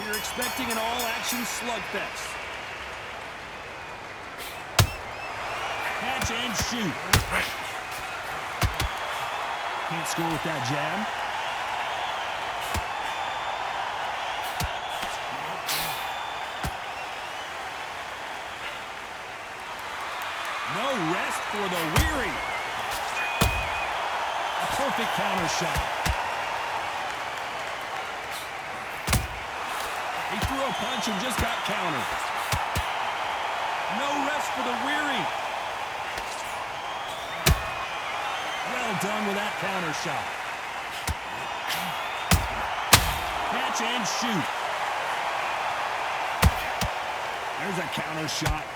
you're expecting an all-action slugfest. Catch and shoot. Can't score with that jab. No rest for the weary. A perfect counter shot. He threw a punch and just got countered. No rest for the weary. Well done with that counter shot. Catch and shoot. There's a counter shot.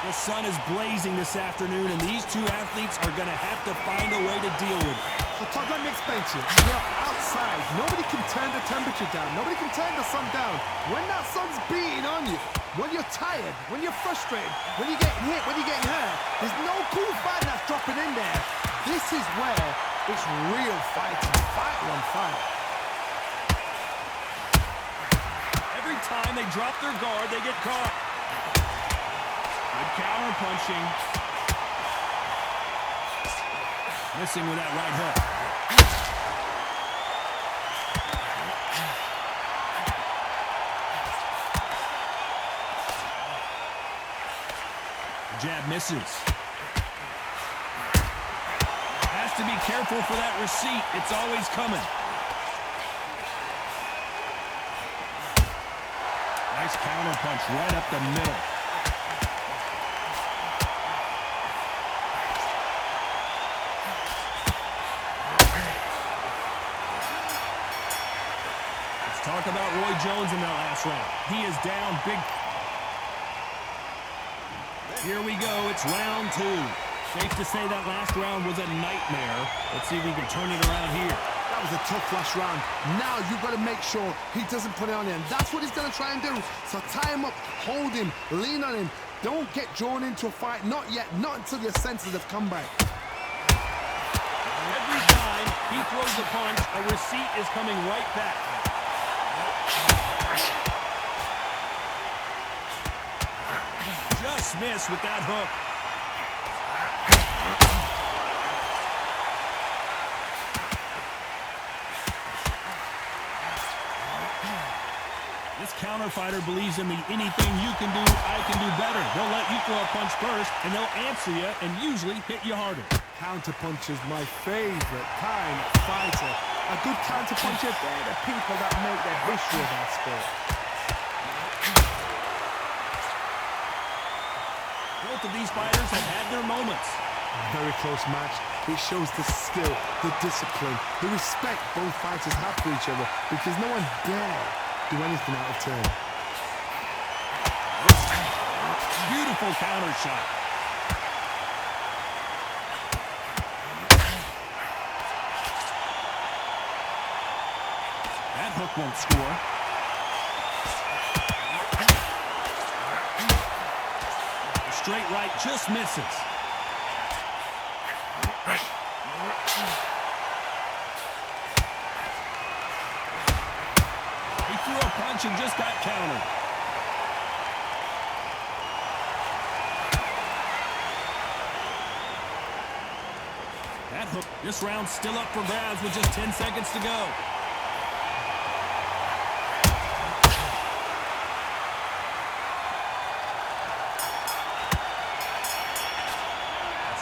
The sun is blazing this afternoon, and these two athletes are going to have to find a way to deal with it. So talk like mixed benches. You're outside. Nobody can turn the temperature down. Nobody can turn the sun down. When that sun's beating on you, when you're tired, when you're frustrated, when you're getting hit, when you're getting hurt, there's no cool fight that's dropping in there. This is where it's real fighting. Fight on fight. Every time they drop their guard, they get caught. Good counter punching. Missing with that right hook. Jab misses. Has to be careful for that receipt. It's always coming. Nice counter punch right up the middle. Talk about Roy Jones in that last round. He is down big. Here we go. It's round two. Safe to say that last round was a nightmare. Let's see if we can turn it around here. That was a tough last round. Now you've got to make sure he doesn't put it on him. That's what he's going to try and do. So tie him up, hold him, lean on him. Don't get drawn into a fight. Not yet. Not until your senses have come back. Every time he throws a punch, a receipt is coming right back. Just missed with that hook. This counter fighter believes in the anything you can do, I can do better. They'll let you throw a punch first, and they'll answer you and usually hit you harder. Counter punch is my favorite kind of fighter. A good counter puncher, they're the people that make the history of our sport. Both of these fighters have had their moments. Very close match. It shows the skill, the discipline, the respect both fighters have for each other, because no one dare do anything out of turn. Beautiful counter shot. That hook won't score. The straight right just misses. He threw a punch and just got countered. That hook, this round's still up for grabs with just 10 seconds to go.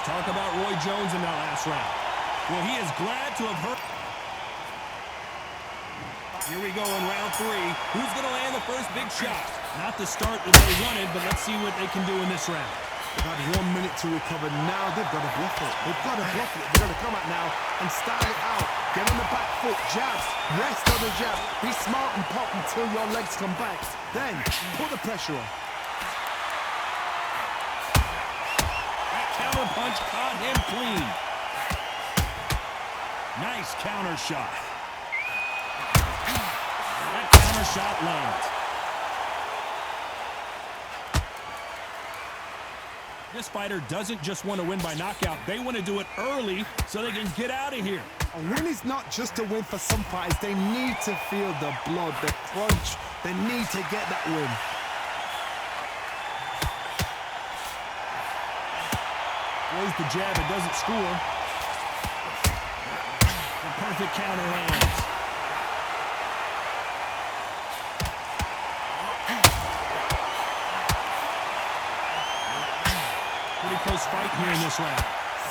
Talk about Roy Jones in that last round. Well, he is glad to have hurt. Here we go in round three. Who's going to land the first big shot? Not the start that they wanted, but let's see what they can do in this round. They've had 1 minute to recover. Now they've got to bluff it. They've got to bluff it. They've got to come out now and start it out. Get on the back foot, jabs, rest on the jab. Be smart and pop until your legs come back. Then put the pressure on. Counter punch caught him clean. Nice counter shot. That counter shot lands. This fighter doesn't just want to win by knockout. They want to do it early so they can get out of here. A win is not just a win for some fighters. They need to feel the blood, the crunch. They need to get that win. Throws the jab, it doesn't score. The perfect counter lands. Pretty close fight here in this round.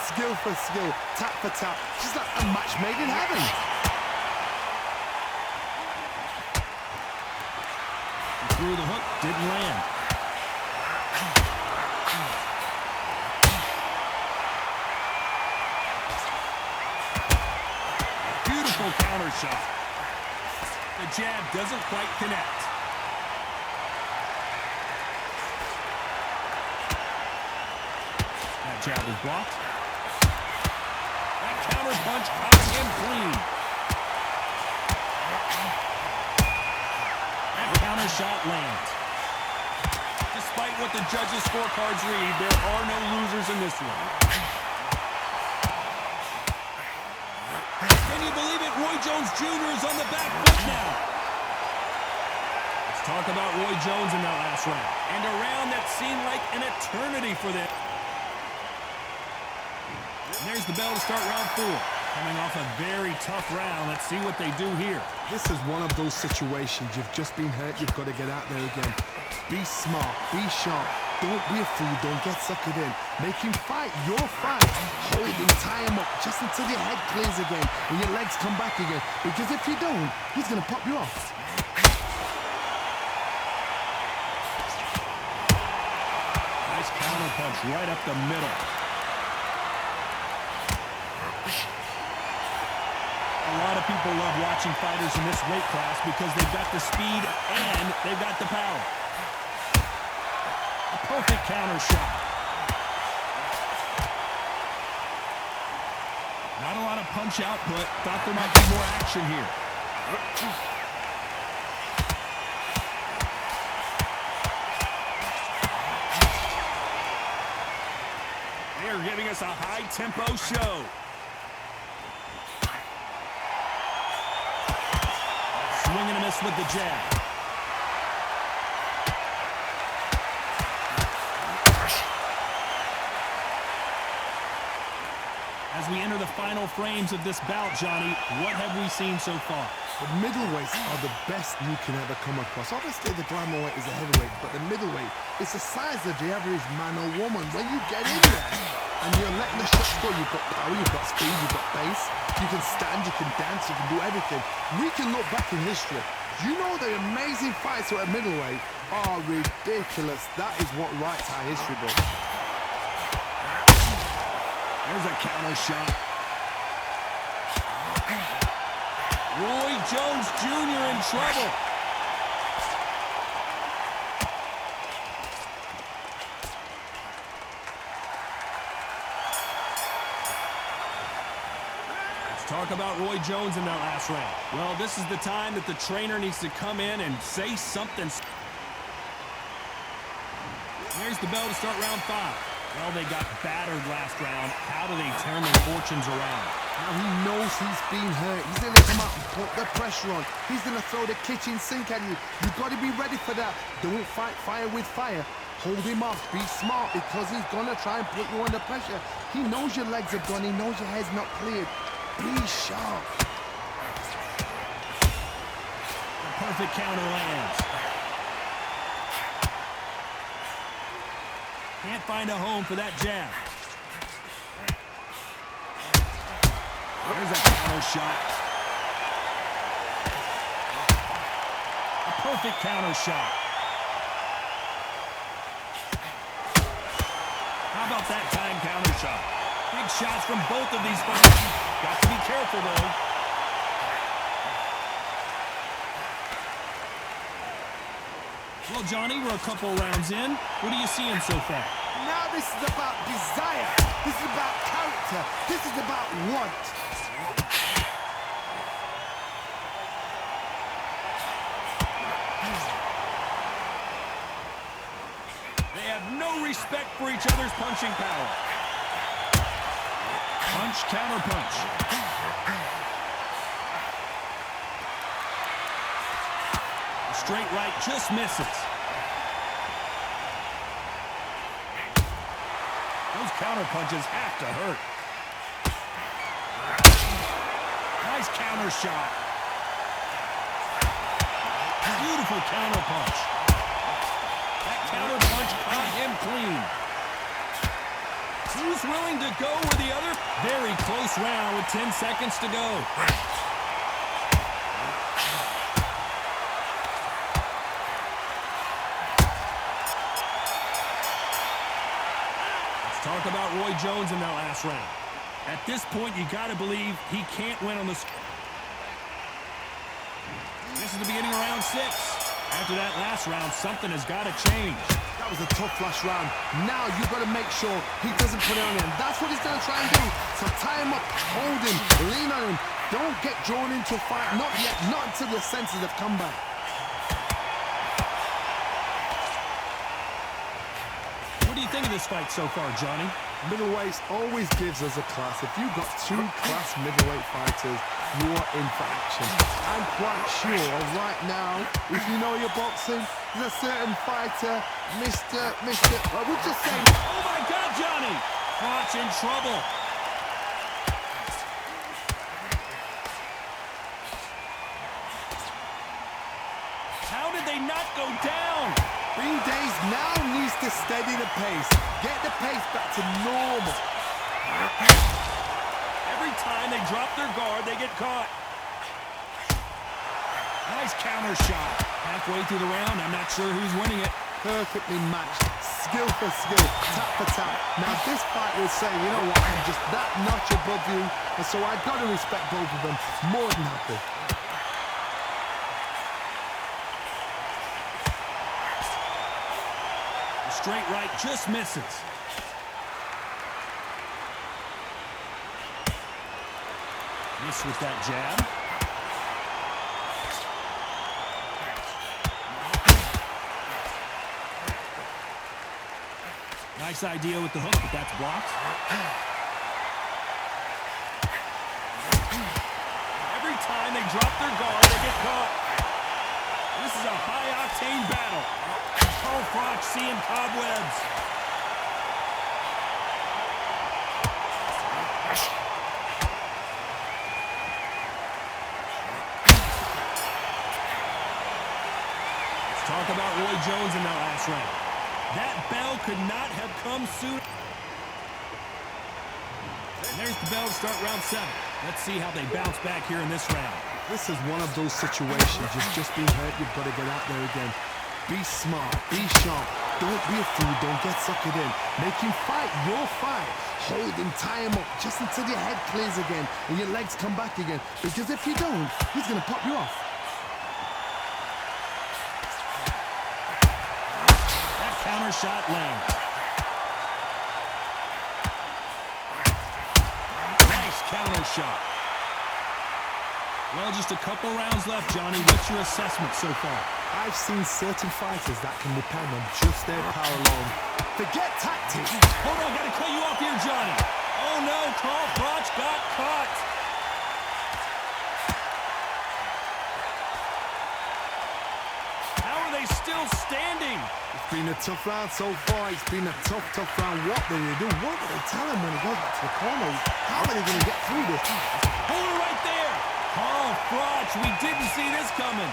Skill for skill, tap for tap. Just like a match made in heaven. He threw the hook, didn't land. Beautiful counter shot. The jab doesn't quite connect. That jab is blocked. That counter punch caught him clean. That counter shot lands. Despite what the judges' scorecards read, there are no losers in this one. Can you believe it? Roy Jones Jr. is on the back foot now. Let's talk about Roy Jones in that last round. And a round that seemed like an eternity for them. And there's the bell to start round 4. Coming off a very tough round. Let's see what they do here. This is one of those situations. You've just been hurt. You've got to get out there again. Be smart. Be sharp. Don't be a fool. Don't get suckered in. Make him fight your fight. Hold him, tie him up just until your head clears again and your legs come back again. Because if you don't, he's going to pop you off. Nice counter punch right up the middle. A lot of people love watching fighters in this weight class because they've got the speed and they've got the power. A perfect counter shot. Not a lot of punch output. Thought there might be more action here. They're giving us a high-tempo show. Swing and a miss with the jab. As we enter the final frames of this bout, Johnny, what have we seen so far? The middleweights are the best you can ever come across. Obviously, the glamour weight is a heavyweight, but the middleweight is the size of the average man or woman. When you get in there and you're letting the shots go, you've got power, you've got speed, you've got pace, you can stand, you can dance, you can do everything. We can look back in history. You know the amazing fights at middleweight are ridiculous. That is what writes our history book. There's a counter shot. Roy Jones Jr. in trouble. Let's talk about Roy Jones in that last round. Well, this is the time that the trainer needs to come in and say something. There's the bell to start round 5. Well, they got battered last round. How do they turn their fortunes around? Now he knows he's been hurt. He's going to come out and put the pressure on. He's going to throw the kitchen sink at you. You've got to be ready for that. Don't fight fire with fire. Hold him off. Be smart because he's going to try and put you under pressure. He knows your legs are gone. He knows your head's not cleared. Be sharp. The perfect counter lands. Can't find a home for that jab. There's a counter shot. A perfect counter shot. How about that time counter shot? Big shots from both of these fighters. Got to be careful, though. Well, Johnny, we're a couple rounds in. What are you seeing so far? Now this is about desire. This is about character. This is about want. They have no respect for each other's punching power. Punch, counter punch. straight right just misses. Those counter punches have to hurt. Nice counter shot. Beautiful counter punch. That counter punch caught him clean. Who's willing to go with the other? Very close round with 10 seconds to go. Let's talk about Roy Jones in that last round. At this point, you got to believe he can't win on the... This is the beginning of round 6. After that last round, something has got to change. That was a tough last round. Now you've got to make sure he doesn't put it on him. That's what he's going to try and do. So tie him up, hold him, lean on him. Don't get drawn into a fight. Not yet. Not until your senses have come back. What do you think of this fight so far, Johnny? Middleweights always gives us a class. If you've got 2 class middleweight fighters, you are in for action. I'm quite sure right now, if you know your boxing, there's a certain fighter, I would just say... Oh my God, Johnny! Froch in trouble. How did they not go down? Green Days now needs to steady the pace. Get the pace back to normal. Every time they drop their guard, they get caught. Nice counter shot. Halfway through the round, I'm not sure who's winning it. Perfectly matched. Skill for skill. Tap for tap. Now this fight will say, you know what, I'm just that notch above you. And so I've got to respect both of them. More than happy. Straight right just misses. Miss with that jab. Nice idea with the hook, but that's blocked. Every time they drop their guard, they get caught. This is a high-octane battle. Oh, Froch seeing cobwebs. Let's talk about Roy Jones in that last round. That bell could not have come sooner. And there's the bell to start round 7. Let's see how they bounce back here in this round. This is one of those situations. You've just been hurt. You've got to get out there again. Be smart. Be sharp. Don't be a fool. Don't get suckered in. Make him fight your fight. Hold him, tie him up just until your head clears again and your legs come back again. Because if you don't, he's going to pop you off. That counter shot lands. Nice counter shot. Well, just a couple rounds left, Johnny. What's your assessment so far? I've seen certain fighters that can depend on just their power alone. Forget tactics. Hold on, gotta cut you off here, Johnny. Oh no, Carl Froch got caught. How are they still standing? It's been a tough round so far. It's been a tough round. What do they do? What do they tell him when he goes back to the corner? How are they going to get through this? Hold it right there. Carl Froch, we didn't see this coming.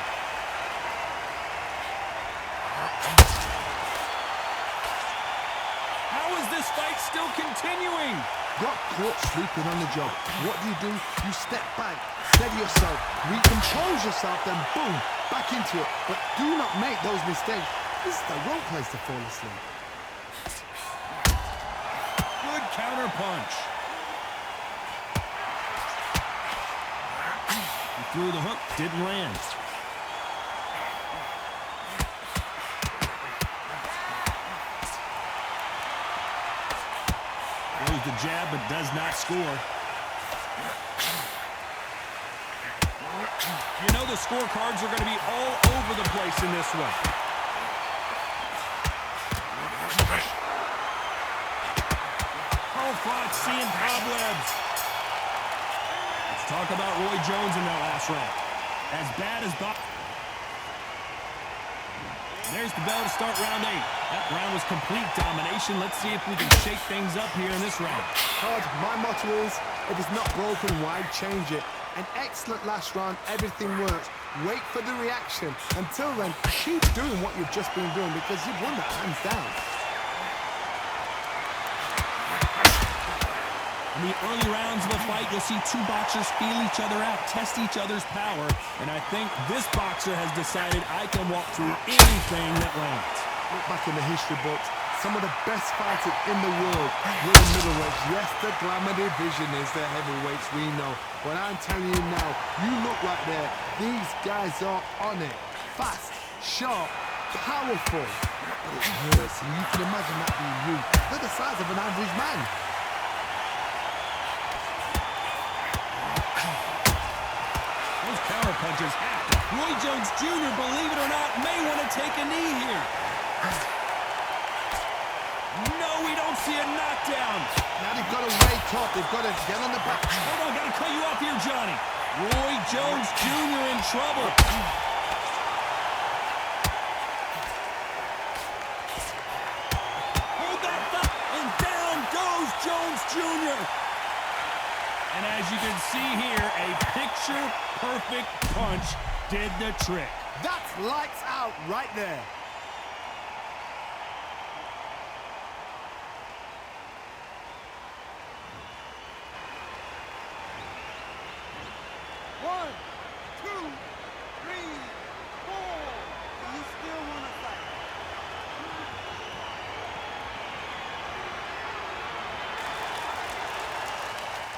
How is this fight still continuing? Got caught sleeping on the job. What do? You step back, steady yourself, recompose yourself, then boom, back into it. But do not make those mistakes. This is the wrong place to fall asleep. Good counter punch. He threw the hook, didn't land. Throws the jab, but does not score. You know the scorecards are going to be all over the place in this one. Froch seeing cobwebs. Let's talk about Roy Jones in that last round. As bad as Bob. There's the bell to start round 8. That round was complete domination. Let's see if we can shake things up here in this round. Todd, my motto is, if it's not broken, why change it? An excellent last round, everything works. Wait for the reaction. Until then, keep doing what you've just been doing because you've won that hands down. In the early rounds of the fight, you'll see two boxers feel each other out, test each other's power, and I think this boxer has decided I can walk through anything that lands. Look back in the history books, some of the best fighters in the world were the middleweights. Yes, the glamour division is the heavyweights, we know. But I'm telling you now, you look right there, these guys are on it. Fast, sharp, powerful. But it hurts, and you can imagine that being you. They're the size of an average man. Counter punches after. Roy Jones Jr., believe it or not, may want to take a knee here. No, we don't see a knockdown. Now they've got to wake up. They've got to get on the back. Hold on, got to cut you off here, Johnny. Roy Jones Jr. in trouble. Hold that thought, and down goes Jones Jr. And as you can see here, a picture-perfect punch did the trick. That's lights out right there. One, two, three, four. You still want to fight?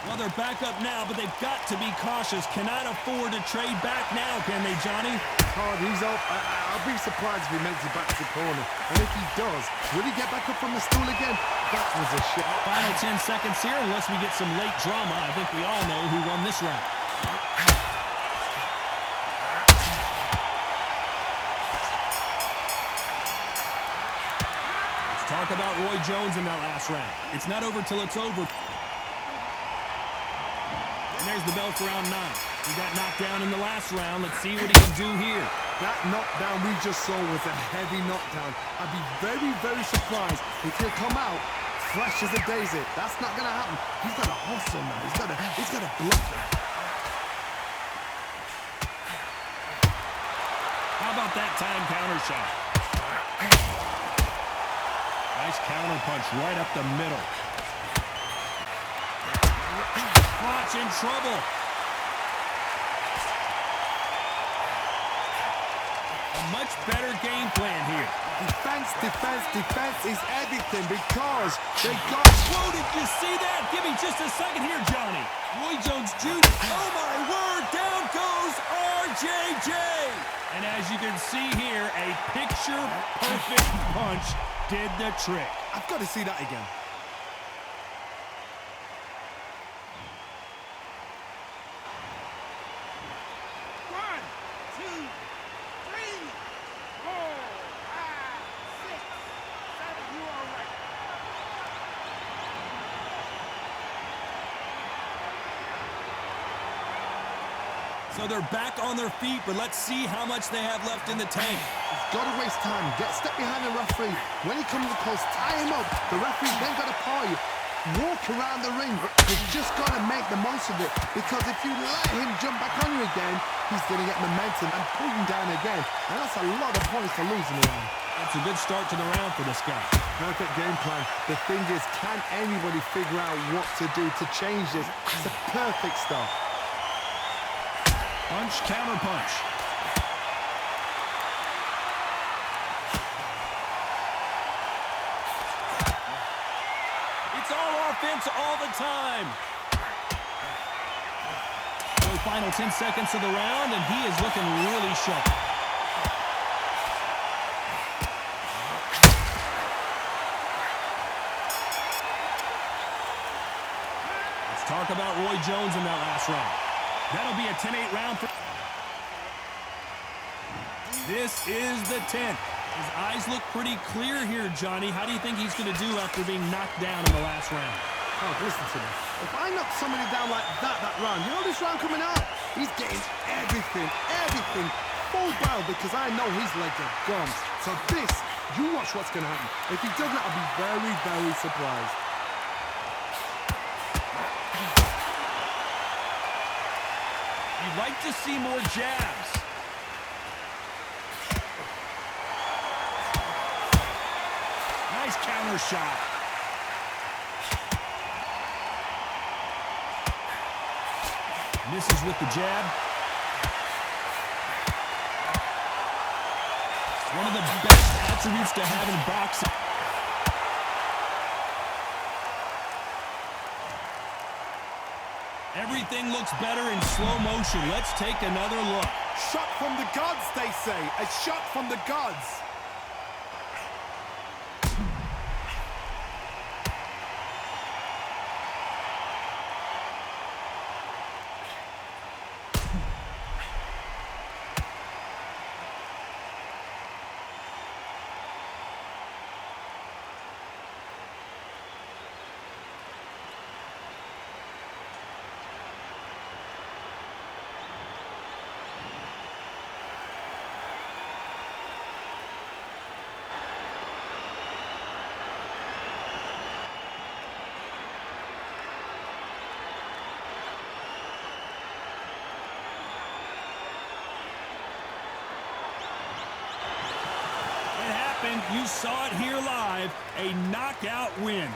Well, they're back up now, but they've got to be cautious. Cannot afford to trade back now, can they, Johnny? Hard, he's up. I'll be surprised if he makes it back to the corner. And if he does, will he get back up from the stool again? That was a shot. Final 10 seconds here, unless we get some late drama. I think we all know who won this round. Let's talk about Roy Jones in that last round. It's not over till it's over. And there's the bell for round 9. He got knocked down in the last round. Let's see what he can do here. That knockdown we just saw was a heavy knockdown. I'd be very, very surprised if he'll come out fresh as a daisy. That's not going to happen. He's got to hustle now. He's got to block it. How about that time counter shot? Nice counter punch right up the middle. Froch in trouble. A much better game plan here. Defense, defense, defense is everything because they got... Whoa, did you see that? Give me just a second here, Johnny. Roy Jones Jr. Oh, my word. Down goes RJJ. And as you can see here, a picture-perfect punch did the trick. I've got to see that again. So they're back on their feet, but let's see how much they have left in the tank. He's got to waste time. Step behind the referee. When he comes close, tie him up. The referee's then got to paw you. Walk around the ring. You've just got to make the most of it. Because if you let him jump back on you again, he's going to get momentum and pull you down again. And that's a lot of points to lose in the round. That's a good start to the round for this guy. Perfect game plan. The thing is, can anybody figure out what to do to change this? It's a perfect start. Punch, counter punch. It's all offense all the time. So final 10 seconds of the round, and he is looking really sharp. Let's talk about Roy Jones in that last round. That'll be a 10-8 round for... This is the 10th. His eyes look pretty clear here, Johnny. How do you think he's going to do after being knocked down in the last round? Oh, listen to me. If I knock somebody down like that round, you know this round coming out? He's getting everything full down because I know his legs are gone. So this, you watch what's going to happen. If he doesn't, I'll be very, very surprised. You'd like to see more jabs. Nice counter shot. Misses with the jab. One of the best attributes to have in boxing. Everything looks better in slow motion. Let's take another look. Shot from the gods, they say. A shot from the gods. You saw it here live, a knockout win.